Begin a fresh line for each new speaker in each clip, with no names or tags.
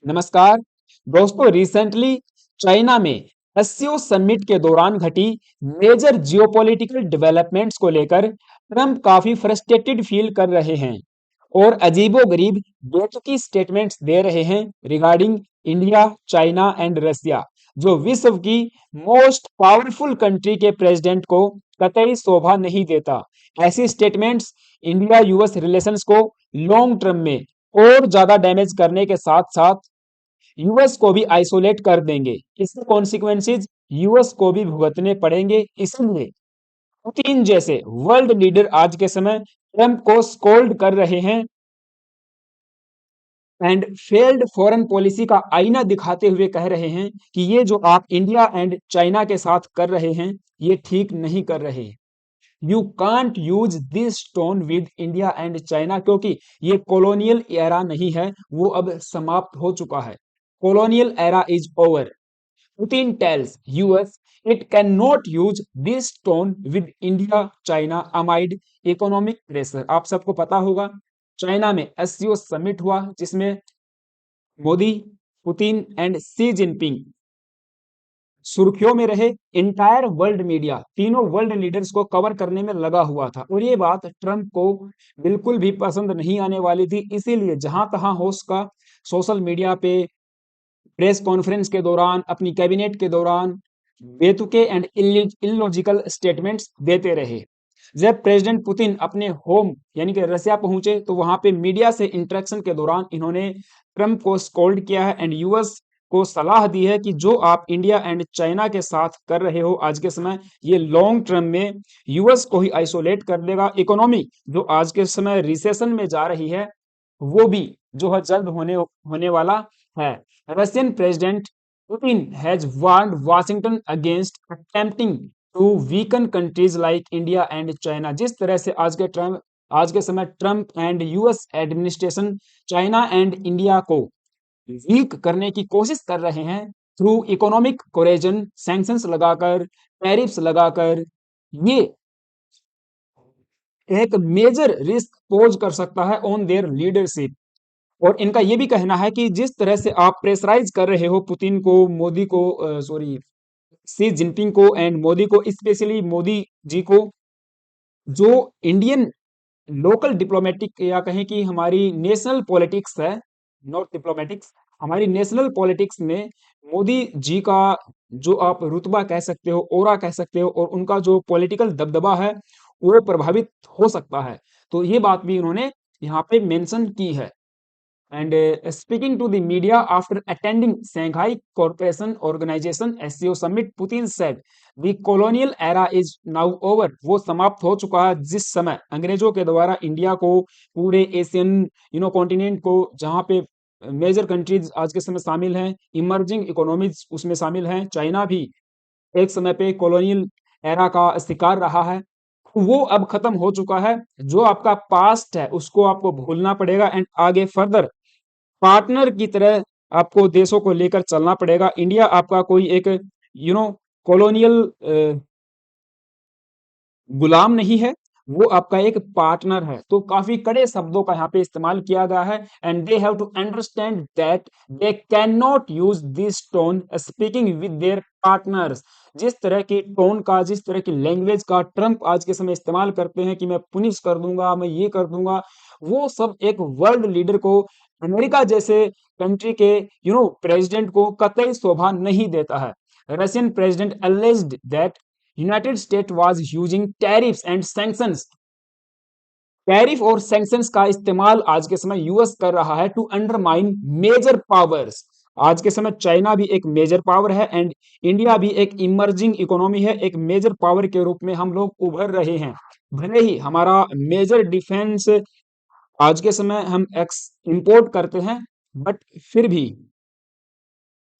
नमस्कार दोस्तों। Recently China में एससीओ समिट के दौरान घटी मेजर जियोपॉलिटिकल डेवलपमेंट्स को लेकर ट्रंप काफी फ्रस्ट्रेटेड फील कर रहे हैं और अजीबोगरीब बेतुकी स्टेटमेंट्स दे रहे हैं regarding India, China and Russia, जो विश्व की मोस्ट पावरफुल कंट्री के प्रेसिडेंट को कतई शोभा नहीं देता। ऐसी स्टेटमेंट्स इंडिया यूएस रिलेशंस को लॉन्ग टर्म में और ज्यादा डैमेज करने के साथ साथ यूएस को भी आइसोलेट कर देंगे। इसके कॉन्सिक्वेंसेज यूएस को भी भुगतने पड़ेंगे। इसलिए पुतिन जैसे वर्ल्ड लीडर आज के समय ट्रंप को स्कोल्ड कर रहे हैं एंड फेल्ड फॉरेन पॉलिसी का आईना दिखाते हुए कह रहे हैं कि ये जो आप इंडिया एंड चाइना के साथ कर रहे हैं ये ठीक नहीं कर रहे। You can't use this tone with India and China, क्योंकि ये कॉलोनियल एरा नहीं है, वो अब समाप्त हो चुका है। colonial era is over. Putin tells US it cannot use this tone with India, China amid economic pressure. आप सबको पता होगा चाइना में एससीओ समिट हुआ जिसमें Modi, Putin and C Jinping सुर्खियों में रहे। इंटायर वर्ल्ड मीडिया तीनों वर्ल्ड लीडर्स को कवर करने में लगा हुआ था और ये बात ट्रंप को बिल्कुल भी पसंद नहीं आने वाली थी। इसीलिए जहां तहां हो उसका सोशल मीडिया पे, प्रेस कॉन्फ्रेंस के दौरान, अपनी कैबिनेट के दौरान बेतुके एंड इलॉजिकल स्टेटमेंट्स देते रहे। जब प्रेसिडेंट पुतिन अपने होम यानी कि रसिया पहुंचे तो वहां पे मीडिया से इंटरेक्शन के दौरान इन्होंने ट्रंप को स्कोल्ड किया है एंड यूएस को सलाह दी है कि जो आप इंडिया एंड चाइना के साथ कर रहे हो आज के समय, ये लॉन्ग टर्म में यूएस को ही आइसोलेट कर देगा। इकोनॉमी जो आज के समय रिसेशन में जा रही है वो भी जो है जल्द होने वाला है। Russian president Putin has warned Washington against attempting to weaken countries like India and China। जिस तरह से आज के समय Trump and US administration China and India को वीक करने की कोशिश कर रहे हैं थ्रू इकोनॉमिक कोरेजन, सैंक्शंस लगाकर, टैरिफ्स लगाकर, ये एक मेजर रिस्क पोज कर सकता है ऑन देयर लीडरशिप। और इनका ये भी कहना है कि जिस तरह से आप प्रेशराइज कर रहे हो पुतिन को, मोदी को, सॉरी, सी जिनपिंग को एंड मोदी को, स्पेशली मोदी जी को, जो इंडियन लोकल डिप्लोमेटिक या कहें कि हमारी नेशनल पॉलिटिक्स है, नॉट डिप्लोमेटिक्स, हमारी नेशनल पॉलिटिक्स में मोदी जी का जो आप रुतबा कह सकते हो, ओरा कह सकते हो, और उनका जो पॉलिटिकल दबदबा है वो प्रभावित हो सकता है। तो ये बात भी इन्होंने यहाँ पे मेंशन की है। And speaking to the media after attending Shanghai Cooperation Organization SCO summit, Putin said the colonial era is now over। वो समाप्त हो चुका है जिस समय अंग्रेजों के द्वारा इंडिया को, पूरे एशियन कॉन्टिनेंट को, जहाँ पे मेजर कंट्रीज आज के समय शामिल हैं, इमर्जिंग इकोनॉमीज उसमें शामिल हैं, चाइना भी एक समय पे कॉलोनियल एरा का शिकार रहा है, वो अब खत्म हो चुका है। जो आपका पास्ट है उसको आपको भूलना पड़ेगा एंड आगे फर्दर पार्टनर की तरह आपको देशों को लेकर चलना पड़ेगा। इंडिया आपका कोई एक कॉलोनियल गुलाम नहीं है, वो आपका एक पार्टनर है। तो काफी कड़े शब्दों का यहाँ पे इस्तेमाल किया गया है and they have to understand that they can not use this tone speaking with their partners. जिस तरह की टोन का, जिस तरह की लैंग्वेज का ट्रंप आज के समय इस्तेमाल करते हैं कि मैं पुनिश कर दूंगा, मैं ये कर दूंगा, वो सब एक वर्ल्ड लीडर को, अमेरिका जैसे कंट्री के प्रेसिडेंट को कतई शोभा नहीं देता है। Russian president alleged that United state was using tariffs and sanctions. Tariff और सैंक्शंस का इस्तेमाल आज के समय यूएस कर रहा है टू अंडरमाइन मेजर पावर्स। आज के समय चाइना भी एक मेजर पावर है एंड इंडिया भी एक इमर्जिंग इकोनॉमी है। एक मेजर पावर के रूप में हम लोग उभर रहे हैं। भले ही हमारा मेजर डिफेंस आज के समय हम इंपोर्ट करते हैं, बट फिर भी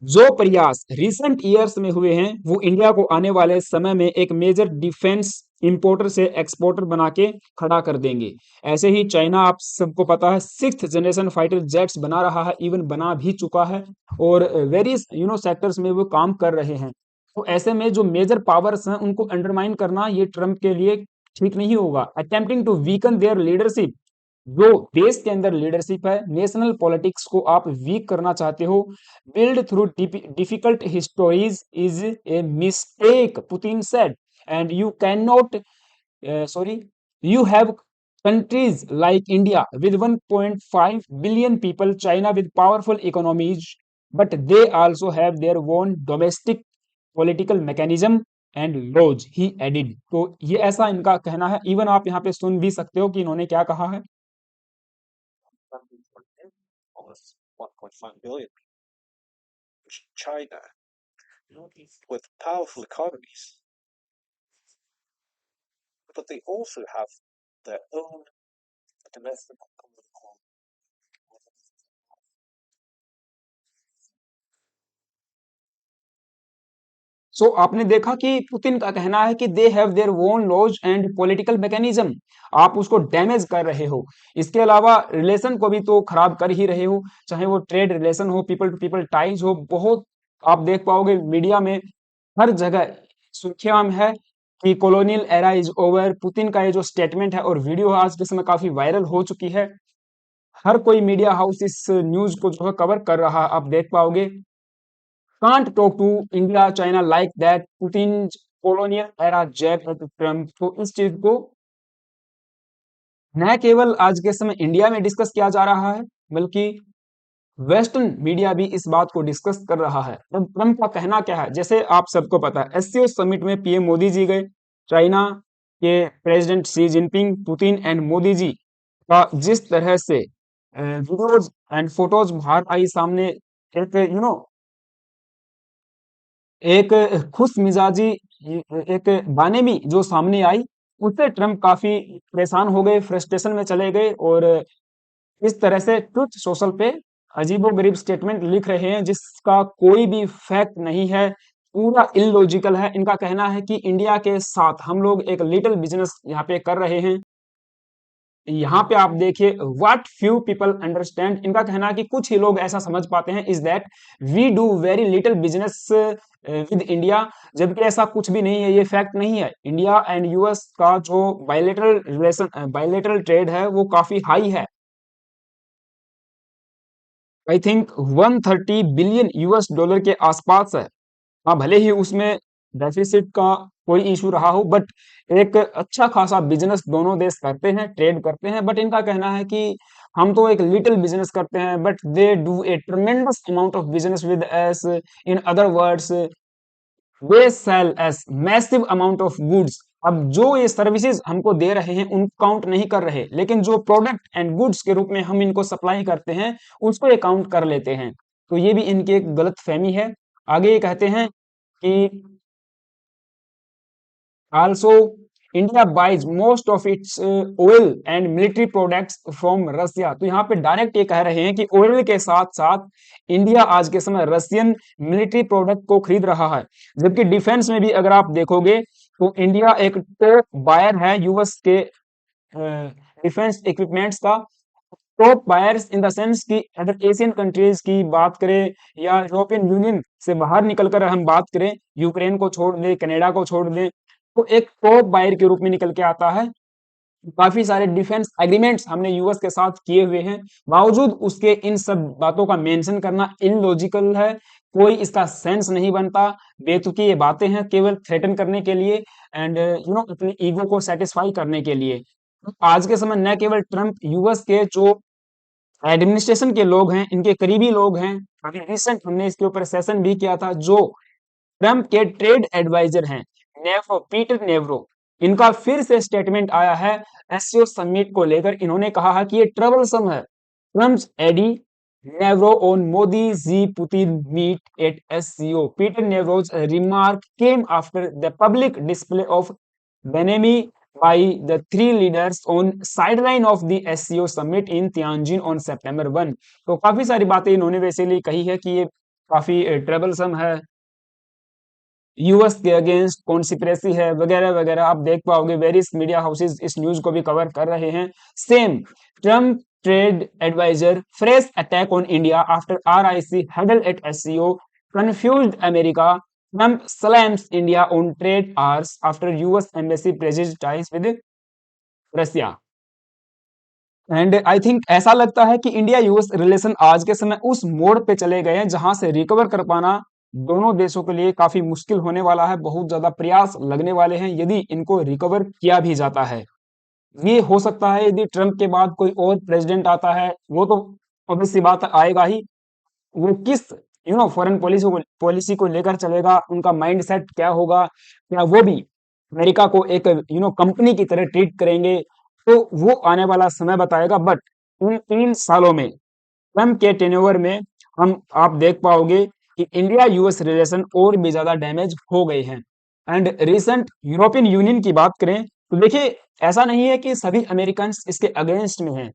जो प्रयास रिसेंट ईयर्स में हुए हैं वो इंडिया को आने वाले समय में एक मेजर डिफेंस इंपोर्टर से एक्सपोर्टर बना के खड़ा कर देंगे। ऐसे ही चाइना, आप सबको पता है, 6th जनरेशन फाइटर जेट्स बना रहा है, इवन बना भी चुका है और वेरियस सेक्टर्स में वो काम कर रहे हैं। तो ऐसे में जो मेजर पावर्स हैं उनको अंडरमाइन करना ये ट्रंप के लिए ठीक नहीं होगा। Attempting to weaken their leadership, जो देश के अंदर लीडरशिप है, नेशनल पॉलिटिक्स को आप वीक करना चाहते हो, build through difficult histories is a mistake, Putin said, and you can not sorry, you have countries like India with 1.5 billion people, China with powerful economies, but they also have their own domestic political mechanism and laws, he added. तो ये ऐसा इनका कहना है। Even आप यहाँ पे सुन भी सकते हो कि इन्होंने क्या कहा है।
almost 1.5 billion, China, with powerful economies, but they also have their own domestic political.
सो आपने देखा कि पुतिन का कहना है कि they have their own laws and political mechanism. आप उसको डैमेज कर रहे हो। इसके अलावा रिलेशन को भी तो खराब कर ही रहे हो, चाहे वो ट्रेड रिलेशन हो, पीपल टू पीपल टाइज हो। बहुत आप देख पाओगे मीडिया में हर जगह सुर्खियां में है कि colonial era is over. Putin का ये जो स्टेटमेंट है और वीडियो आज के समय काफी वायरल हो चुकी है। हर कोई मीडिया हाउस इस न्यूज को जो है कवर कर रहा है, आप देख पाओगे। can't talk to India, China like that. Putin's colonial era jab at Trump। तो इस चीज को न केवल आज के समय इंडिया में डिस्कस किया जा रहा है, बल्कि वेस्टर्न मीडिया भी इस बात को डिस्कस कर रहा है। अब ट्रम्प का कहना क्या है, जैसे आप सबको पता है एससीओ समिट में पीएम मोदी जी गए, चाइना के president Xi Jinping, Putin and Modi ji का जिस तरह से वीडियोज एंड फोटोज बाहर आई सामने, एक एक खुश मिजाजी एक बाने में जो सामने आई, उससे ट्रम्प काफी परेशान हो गए, फ्रस्ट्रेशन में चले गए और इस तरह से ट्रुथ सोशल पे अजीबोगरीब स्टेटमेंट लिख रहे हैं जिसका कोई भी फैक्ट नहीं है, पूरा इलॉजिकल है। इनका कहना है कि इंडिया के साथ हम लोग एक लिटिल बिजनेस यहाँ पे कर रहे हैं। यहाँ पे आप देखिए व्हाट फ्यू पीपल अंडरस्टैंड, इनका कहना है कि कुछ ही लोग ऐसा समझ पाते हैं, is that we do very little business with India, जबकि ऐसा कुछ भी नहीं है, ये फैक्ट नहीं है। इंडिया एंड यूएस का जो बायलेटरल रिलेशन, बायलेटरल ट्रेड है वो काफी हाई है। I think 130 billion US dollar के आसपास है। हाँ, भले ही उसमें डेफिसिट का कोई इशू रहा हो, बट एक अच्छा खासा बिजनेस दोनों देश करते हैं, ट्रेड करते हैं। बट इनका कहना है कि हम तो एक लिटिल बिजनेस करते हैं, but they do a tremendous amount of business with us. In other words, they sell S massive amount of goods. अब जो ये सर्विसेज हमको दे रहे हैं उनको काउंट नहीं कर रहे, लेकिन जो प्रोडक्ट एंड गुड्स के रूप में हम इनको सप्लाई करते हैं उसको ये काउंट कर लेते हैं। तो ये भी इनकी एक गलत फहमी है। आगे ये कहते हैं कि also India buys most of its oil and military products from Russia. तो यहाँ पे डायरेक्ट ये कह रहे हैं कि ऑयल के साथ साथ इंडिया आज के समय रशियन मिलिट्री प्रोडक्ट को खरीद रहा है। जबकि डिफेंस में भी अगर आप देखोगे तो इंडिया एक टॉप बायर है यूएस के डिफेंस इक्विपमेंट्स का। Top buyers in the sense कि अगर एशियन कंट्रीज की बात करें या यूरोपियन यूनियन से बाहर निकलकर हम बात करें, यूक्रेन को छोड़ दें, कनाडा को छोड़ दें, तो एक टॉप बायर के रूप में निकल के आता है। काफी सारे डिफेंस एग्रीमेंट्स हमने यूएस के साथ किए हुए हैं, बावजूद उसके इन सब बातों का मेंशन करना इलॉजिकल है। कोई इसका सेंस नहीं बनता, बेतुकी ये बातें हैं केवल थ्रेटन करने के लिए एंड अपने ईगो को सेटिस्फाई करने के लिए। आज के समय न केवल ट्रम्प, यूएस के जो एडमिनिस्ट्रेशन के लोग हैं, इनके करीबी लोग हैं, अभी रिसेंट हमने इसके ऊपर सेशन भी किया था, जो ट्रम्प के ट्रेड एडवाइजर हैं, नेवरो, पीटर नेवरो, इनका फिर से स्टेटमेंट आया है एससीओ समिट को लेकर। इन्होंने कहा है कि ये ट्रबलसम है। Trump's aide Navarro on Modi ji Putin meet at SCO. Peter Navarro's remark came after the public display of bonhomie by the three leaders on sideline of the SCO summit in Tianjin on September 1। तो काफी सारी बातें इन्होंने वैसे कही है कि ये काफी ट्रेबलसम है, यूएस के अगेंस्ट कॉन्स्पिरेसी है, वगैरह वगैरह। आप देख पाओगे वेरियस मीडिया हाउसेस इस न्यूज को भी कवर कर रहे हैं। Same Trump trade adviser fresh attack on India after RIC huddle at SCO confused America. Trump slams India on trade wars after US embassy praises ties with Russia. And I think ऐसा लगता है कि India US relation आज के समय उस मोड़ पे चले गए हैं जहां से रिकवर कर पाना दोनों देशों के लिए काफी मुश्किल होने वाला है। बहुत ज्यादा प्रयास लगने वाले हैं यदि इनको रिकवर किया भी जाता है। ये हो सकता है यदि ट्रंप के बाद कोई और प्रेसिडेंट आता है, वो तो ऑब्वियस सी बात है, आएगा ही। वो किस फॉरेन पॉलिसी को लेकर चलेगा, उनका माइंडसेट क्या होगा, क्या वो भी अमेरिका को एक कंपनी की तरह ट्रीट करेंगे, तो वो आने वाला समय बताएगा। बट इन 3 सालों में ट्रम्प के टेन्योवर में हम आप देख पाओगे कि इंडिया यूएस रिलेशन और भी ज्यादा डैमेज हो गए हैं। एंड रिसेंट यूरोपियन यूनियन की बात करें तो देखिए, ऐसा नहीं है कि सभी अमेरिकन इसके अगेंस्ट में हैं।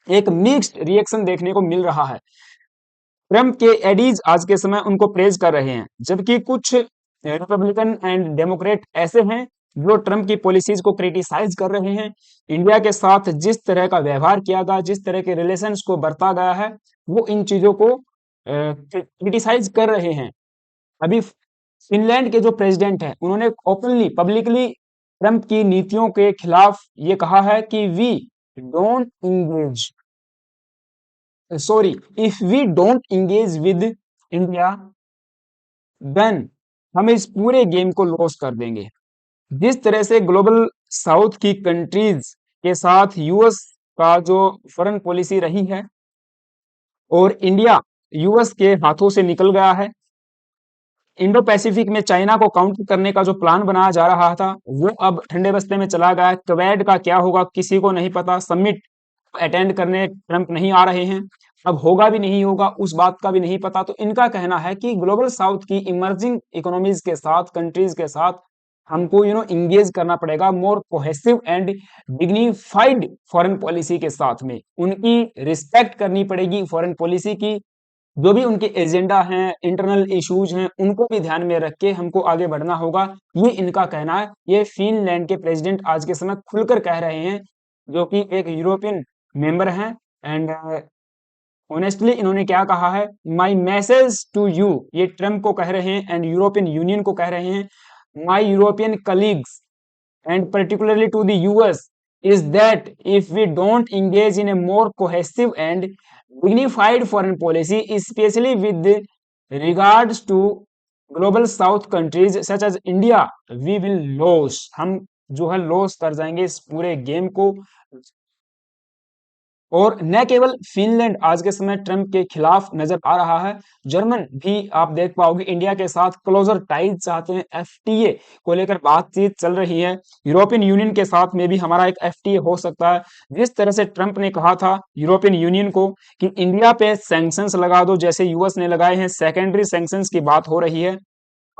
एक मिक्स्ड रिएक्शन देखने को मिल रहा है। ट्रम्प के एडीज आज के समय उनको प्रेज कर रहे हैं, जबकि कुछ रिपब्लिकन एंड डेमोक्रेट ऐसे हैं जो ट्रम्प की पॉलिसीज को क्रिटिसाइज कर रहे हैं। इंडिया के साथ जिस तरह का व्यवहार किया गया, जिस तरह के रिलेशंस को बरता गया है, वो इन चीजों को क्रिटिसाइज कर रहे हैं। अभी फिनलैंड के जो प्रेसिडेंट हैं, उन्होंने ओपनली पब्लिकली ट्रम्प की नीतियों के खिलाफ ये कहा है कि we don't engage sorry if we don't engage with India then हम इस पूरे गेम को लॉस कर देंगे। जिस तरह से ग्लोबल साउथ की कंट्रीज के साथ यूएस का जो फॉरेन पॉलिसी रही है और इंडिया यूएस के हाथों से निकल गया है, इंडो पैसिफिक में चाइना को काउंटर करने का जो प्लान बनाया जा रहा था वो अब ठंडे बस्ते में चला गया है। क्वेड का क्या होगा किसी को नहीं पता। समिट अटेंड करने ट्रंप नहीं आ रहे हैं, अब होगा भी नहीं होगा उस बात का भी नहीं पता। तो इनका कहना है कि ग्लोबल साउथ की इमर्जिंग इकोनॉमीज के साथ, कंट्रीज के साथ हमको इंगेज करना पड़ेगा more cohesive and dignified foreign policy के साथ में। उनकी रिस्पेक्ट करनी पड़ेगी फॉरेन पॉलिसी की। जो भी उनके एजेंडा हैं, इंटरनल इश्यूज हैं, उनको भी ध्यान में रख के हमको आगे बढ़ना होगा, ये इनका कहना है। ये फिनलैंड के प्रेसिडेंट आज के समय खुलकर कह रहे हैं, जो कि एक यूरोपियन मेंबर हैं। एंड ऑनेस्टली इन्होंने क्या कहा है, माई मैसेज टू यू, ये ट्रम्प को कह रहे हैं एंड यूरोपियन यूनियन को कह रहे हैं, my European colleagues and particularly to the US is that if we don't engage in a more cohesive and dignified foreign policy, especially with regards to global south countries such as India, we will lose, हम जो है loss कर जाएंगे इस पूरे game को। और न केवल फिनलैंड आज के समय ट्रंप के खिलाफ नजर आ रहा है, जर्मन भी आप देख पाओगे इंडिया के साथ क्लोजर टाइज चाहते हैं। एफटीए को लेकर बातचीत चल रही है। यूरोपियन यूनियन के साथ में भी हमारा एक एफटीए हो सकता है। जिस तरह से ट्रंप ने कहा था यूरोपियन यूनियन को कि इंडिया पे सैंक्शंस लगा दो जैसे यूएस ने लगाए हैं, सेकेंडरी सैंक्शंस की बात हो रही है।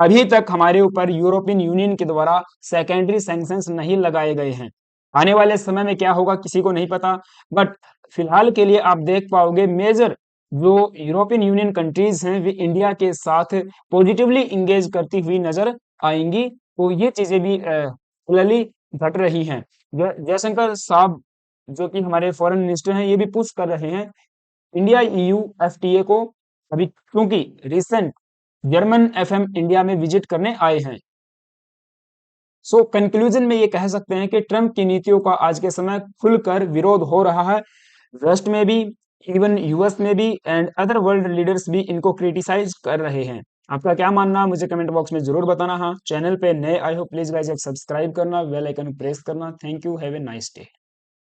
अभी तक हमारे ऊपर यूरोपियन यूनियन के द्वारा सेकेंडरी सैंक्शंस नहीं लगाए गए हैं। आने वाले समय में क्या होगा किसी को नहीं पता। बट फिलहाल के लिए आप देख पाओगे मेजर जो यूरोपियन यूनियन कंट्रीज हैं वे इंडिया के साथ पॉजिटिवली इंगेज करती हुई नजर आएंगी। तो ये चीजें भी क्लियरली घट रही हैं। जयशंकर साहब जो कि हमारे फॉरेन मिनिस्टर हैं, ये भी पुश कर रहे हैं इंडिया ईयू एफटीए को, अभी क्योंकि रिसेंट जर्मन एफएम इंडिया में विजिट करने आए हैं। सो कंक्लूजन में ये कह सकते हैं कि ट्रंप की नीतियों का आज के समय खुलकर विरोध हो रहा है, वेस्ट में भी, इवन यूएस में भी, एंड अदर वर्ल्ड लीडर्स भी इनको क्रिटिसाइज कर रहे हैं। आपका क्या मानना है मुझे कमेंट बॉक्स में जरूर बताना। हाँ, चैनल पे नए आए हो प्लीज गाइस सब्सक्राइब करना, बेल आइकन प्रेस करना। Thank you, have a nice day.